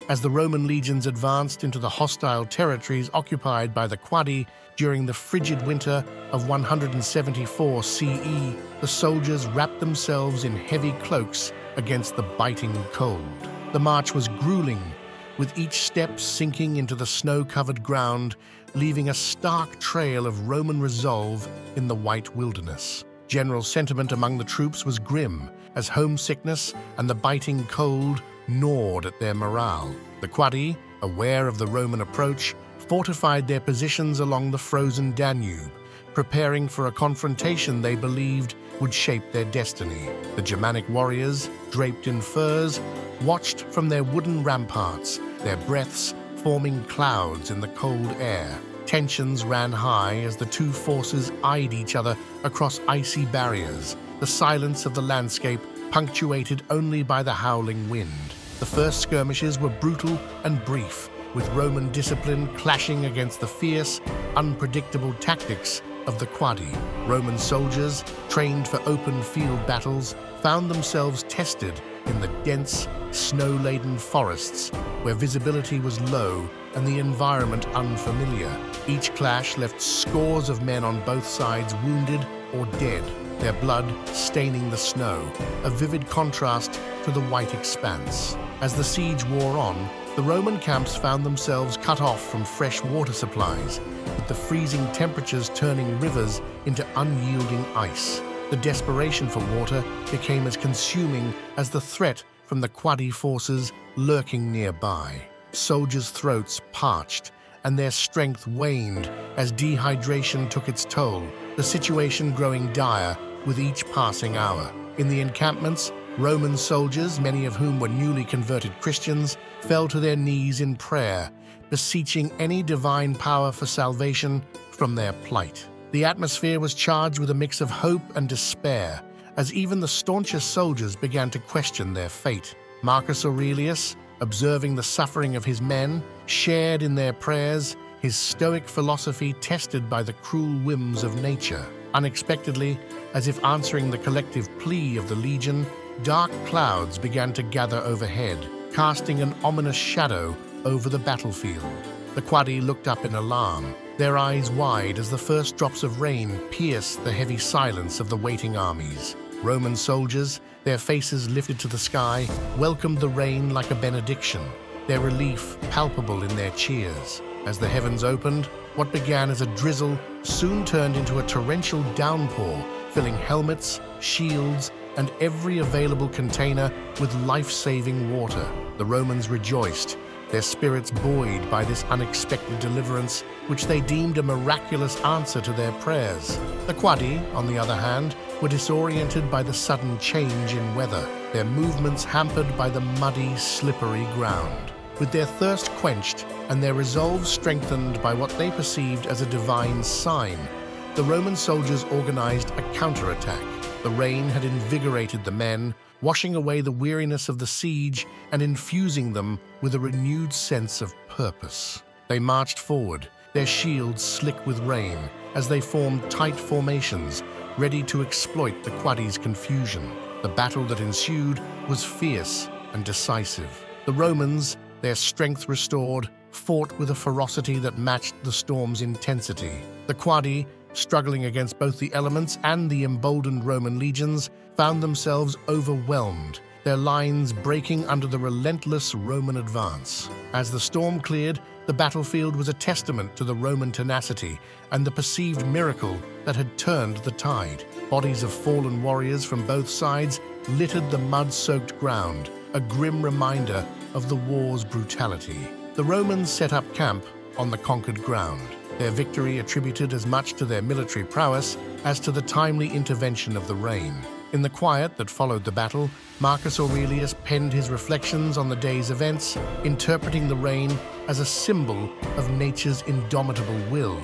As the Roman legions advanced into the hostile territories occupied by the Quadi during the frigid winter of 174 CE, the soldiers wrapped themselves in heavy cloaks against the biting cold. The march was grueling, with each step sinking into the snow-covered ground, leaving a stark trail of Roman resolve in the white wilderness. General sentiment among the troops was grim, as homesickness and the biting cold gnawed at their morale. The Quadi, aware of the Roman approach, fortified their positions along the frozen Danube, preparing for a confrontation they believed would shape their destiny. The Germanic warriors, draped in furs, watched from their wooden ramparts, their breaths forming clouds in the cold air. Tensions ran high as the two forces eyed each other across icy barriers, the silence of the landscape punctuated only by the howling wind. The first skirmishes were brutal and brief, with Roman discipline clashing against the fierce, unpredictable tactics of the Quadi. Roman soldiers, trained for open field battles, found themselves tested in the dense, snow-laden forests where visibility was low and the environment unfamiliar. Each clash left scores of men on both sides wounded or dead, their blood staining the snow, a vivid contrast to the white expanse. As the siege wore on, the Roman camps found themselves cut off from fresh water supplies, with the freezing temperatures turning rivers into unyielding ice. The desperation for water became as consuming as the threat from the Quadi forces lurking nearby. Soldiers' throats parched, and their strength waned as dehydration took its toll, the situation growing dire with each passing hour. In the encampments, Roman soldiers, many of whom were newly converted Christians, fell to their knees in prayer, beseeching any divine power for salvation from their plight. The atmosphere was charged with a mix of hope and despair, as even the staunchest soldiers began to question their fate. Marcus Aurelius, observing the suffering of his men, shared in their prayers, his stoic philosophy tested by the cruel whims of nature. Unexpectedly, as if answering the collective plea of the legion, dark clouds began to gather overhead, casting an ominous shadow over the battlefield. The Quadi looked up in alarm, their eyes wide as the first drops of rain pierced the heavy silence of the waiting armies. Roman soldiers, their faces lifted to the sky, welcomed the rain like a benediction, their relief palpable in their cheers. As the heavens opened, what began as a drizzle soon turned into a torrential downpour, filling helmets, shields, and every available container with life-saving water. The Romans rejoiced, their spirits buoyed by this unexpected deliverance, which they deemed a miraculous answer to their prayers. The Quadi, on the other hand, were disoriented by the sudden change in weather, their movements hampered by the muddy, slippery ground. With their thirst quenched and their resolve strengthened by what they perceived as a divine sign, the Roman soldiers organized a counterattack. The rain had invigorated the men, washing away the weariness of the siege and infusing them with a renewed sense of purpose. They marched forward, their shields slick with rain, as they formed tight formations, ready to exploit the Quadi's confusion. The battle that ensued was fierce and decisive. The Romans, their strength restored, fought with a ferocity that matched the storm's intensity. The Quadi, struggling against both the elements and the emboldened Roman legions, found themselves overwhelmed, their lines breaking under the relentless Roman advance. As the storm cleared, the battlefield was a testament to the Roman tenacity and the perceived miracle that had turned the tide. Bodies of fallen warriors from both sides littered the mud-soaked ground, a grim reminder of the war's brutality. The Romans set up camp on the conquered ground, their victory attributed as much to their military prowess as to the timely intervention of the rain. In the quiet that followed the battle, Marcus Aurelius penned his reflections on the day's events, interpreting the rain as a symbol of nature's indomitable will,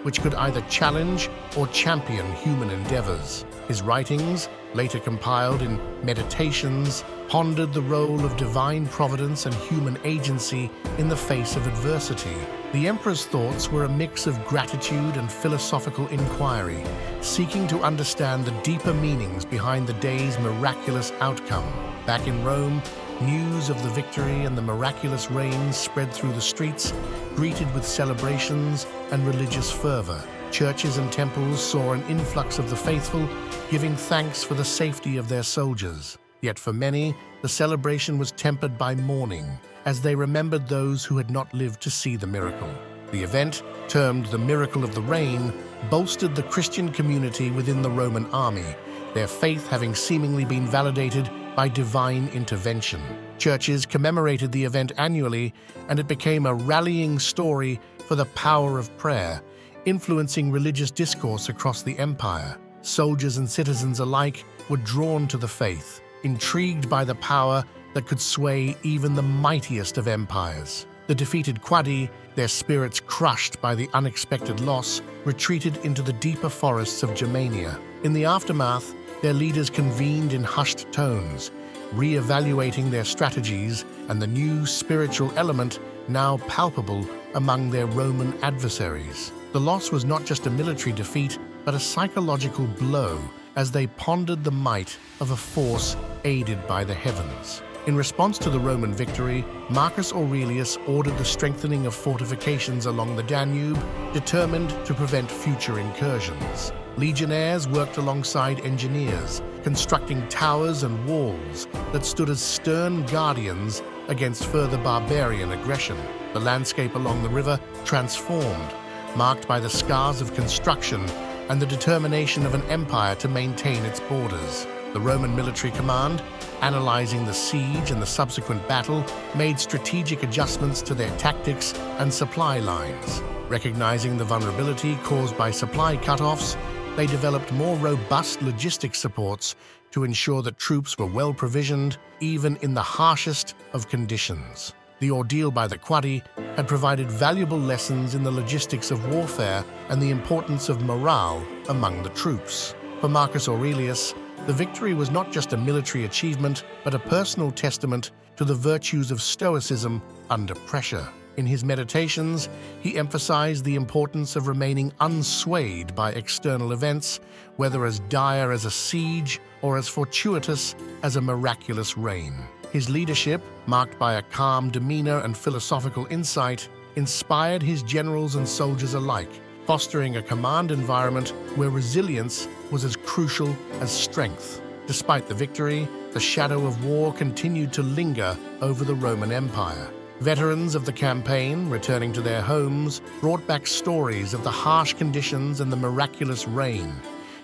which could either challenge or champion human endeavors. His writings, later compiled in Meditations, pondered the role of divine providence and human agency in the face of adversity. The emperor's thoughts were a mix of gratitude and philosophical inquiry, seeking to understand the deeper meanings behind the day's miraculous outcome. Back in Rome, News of the victory and the miraculous reigns spread through the streets, greeted with celebrations and religious fervor. Churches and temples saw an influx of the faithful, giving thanks for the safety of their soldiers. Yet for many, the celebration was tempered by mourning, as they remembered those who had not lived to see the miracle. The event, termed the Miracle of the Reign, bolstered the Christian community within the Roman army, their faith having seemingly been validated by divine intervention. Churches commemorated the event annually, and it became a rallying story for the power of prayer, influencing religious discourse across the empire. Soldiers and citizens alike were drawn to the faith, intrigued by the power that could sway even the mightiest of empires. The defeated Quadi, their spirits crushed by the unexpected loss, retreated into the deeper forests of Germania. In the aftermath, their leaders convened in hushed tones, re-evaluating their strategies and the new spiritual element now palpable among their Roman adversaries. The loss was not just a military defeat, but a psychological blow as they pondered the might of a force aided by the heavens. In response to the Roman victory, Marcus Aurelius ordered the strengthening of fortifications along the Danube, determined to prevent future incursions. Legionnaires worked alongside engineers, constructing towers and walls that stood as stern guardians against further barbarian aggression. The landscape along the river transformed, marked by the scars of construction and the determination of an empire to maintain its borders. The Roman military command, analyzing the siege and the subsequent battle, made strategic adjustments to their tactics and supply lines. Recognizing the vulnerability caused by supply cutoffs, they developed more robust logistics supports to ensure that troops were well provisioned, even in the harshest of conditions. The ordeal by the Quadi had provided valuable lessons in the logistics of warfare and the importance of morale among the troops. For Marcus Aurelius, the victory was not just a military achievement, but a personal testament to the virtues of stoicism under pressure. In his meditations, he emphasized the importance of remaining unswayed by external events, whether as dire as a siege or as fortuitous as a miraculous reign. His leadership, marked by a calm demeanor and philosophical insight, inspired his generals and soldiers alike, fostering a command environment where resilience was as crucial as strength. Despite the victory, the shadow of war continued to linger over the Roman Empire. Veterans of the campaign, returning to their homes, brought back stories of the harsh conditions and the miraculous reign,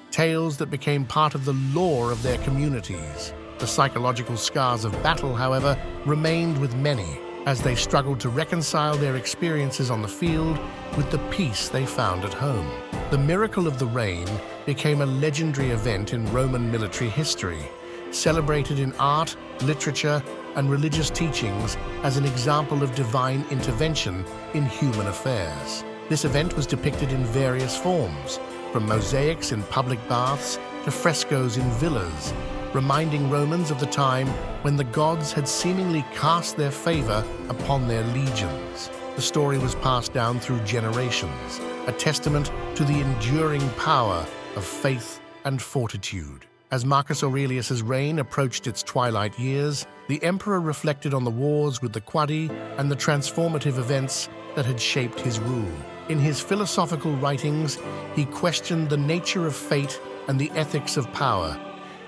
tales that became part of the lore of their communities. The psychological scars of battle, however, remained with many, as they struggled to reconcile their experiences on the field with the peace they found at home. The Miracle of the Reign became a legendary event in Roman military history, celebrated in art, literature, and religious teachings as an example of divine intervention in human affairs. This event was depicted in various forms, from mosaics in public baths to frescoes in villas, reminding Romans of the time when the gods had seemingly cast their favor upon their legions. The story was passed down through generations, a testament to the enduring power of faith and fortitude. As Marcus Aurelius's reign approached its twilight years, the emperor reflected on the wars with the Quadi and the transformative events that had shaped his rule. In his philosophical writings, he questioned the nature of fate and the ethics of power,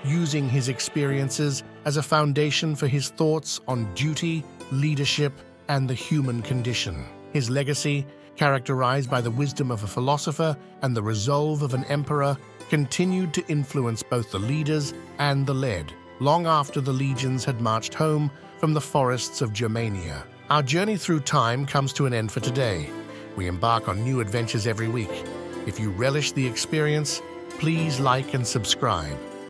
using his experiences as a foundation for his thoughts on duty, leadership, and the human condition. His legacy, characterized by the wisdom of a philosopher and the resolve of an emperor, continued to influence both the leaders and the led, long after the legions had marched home from the forests of Germania. Our journey through time comes to an end for today. We embark on new adventures every week. If you relish the experience, please like and subscribe.